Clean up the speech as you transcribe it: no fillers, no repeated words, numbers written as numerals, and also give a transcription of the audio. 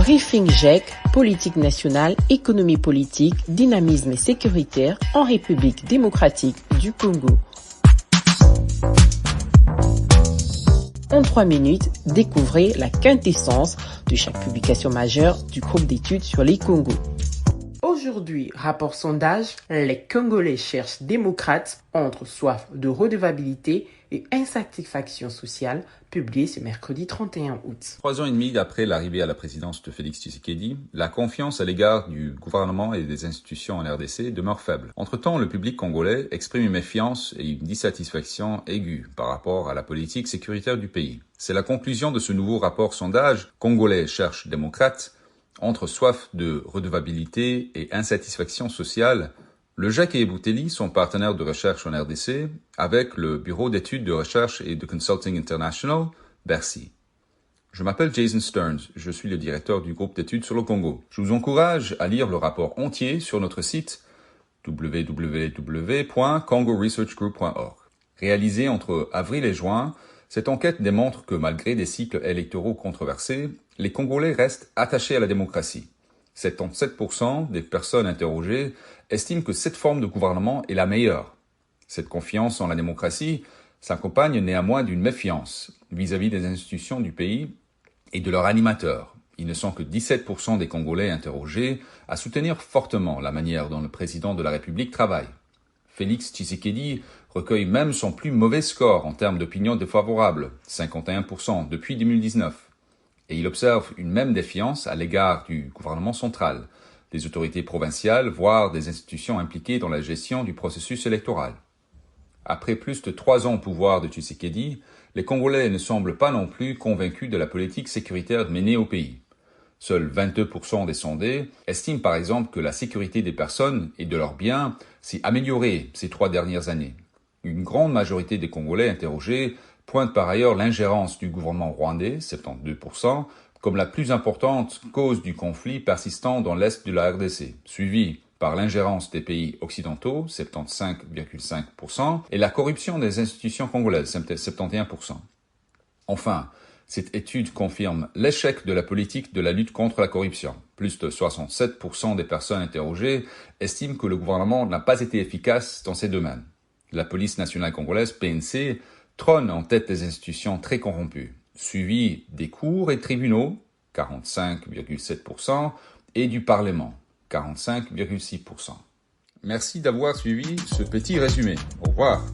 Briefing GIEC, politique nationale, économie politique, dynamisme et sécuritaire en République démocratique du Congo. En 3 minutes, découvrez la quintessence de chaque publication majeure du groupe d'études sur les Congos. Aujourd'hui, rapport sondage, les Congolais cherchent démocrates entre soif de redevabilité et insatisfaction sociale, publié ce mercredi 31 août. 3 ans et demi après l'arrivée à la présidence de Félix Tshisekedi, la confiance à l'égard du gouvernement et des institutions en RDC demeure faible. Entre-temps, le public congolais exprime une méfiance et une dissatisfaction aiguë par rapport à la politique sécuritaire du pays. C'est la conclusion de ce nouveau rapport sondage « Congolais cherchent démocrates » entre soif de redevabilité et insatisfaction sociale. Le GIEC et Boutelli sont partenaires de recherche en RDC avec le Bureau d'études de recherche et de consulting international, Bercy. Je m'appelle Jason Stearns, je suis le directeur du groupe d'études sur le Congo. Je vous encourage à lire le rapport entier sur notre site www.congoresearchgroup.org. Réalisé entre avril et juin, cette enquête démontre que malgré des cycles électoraux controversés, les Congolais restent attachés à la démocratie. 77% des personnes interrogées estiment que cette forme de gouvernement est la meilleure. Cette confiance en la démocratie s'accompagne néanmoins d'une méfiance vis-à-vis des institutions du pays et de leurs animateurs. Ils ne sont que 17% des Congolais interrogés à soutenir fortement la manière dont le président de la République travaille. Félix Tshisekedi recueille même son plus mauvais score en termes d'opinion défavorable, 51% depuis 2019. Et il observe une même défiance à l'égard du gouvernement central, des autorités provinciales, voire des institutions impliquées dans la gestion du processus électoral. Après plus de 3 ans au pouvoir de Tshisekedi, les Congolais ne semblent pas non plus convaincus de la politique sécuritaire menée au pays. Seuls 22% des sondés estiment par exemple que la sécurité des personnes et de leurs biens s'est améliorée ces 3 dernières années. Une grande majorité des Congolais interrogés pointent par ailleurs l'ingérence du gouvernement rwandais, 72%, comme la plus importante cause du conflit persistant dans l'est de la RDC, suivi par l'ingérence des pays occidentaux, 75,5%, et la corruption des institutions congolaises, 71%. Enfin, cette étude confirme l'échec de la politique de la lutte contre la corruption. Plus de 67% des personnes interrogées estiment que le gouvernement n'a pas été efficace dans ces domaines. La police nationale congolaise, PNC, trône en tête des institutions très corrompues, suivi des cours et tribunaux, 45,7%, et du Parlement, 45,6%. Merci d'avoir suivi ce petit résumé. Au revoir.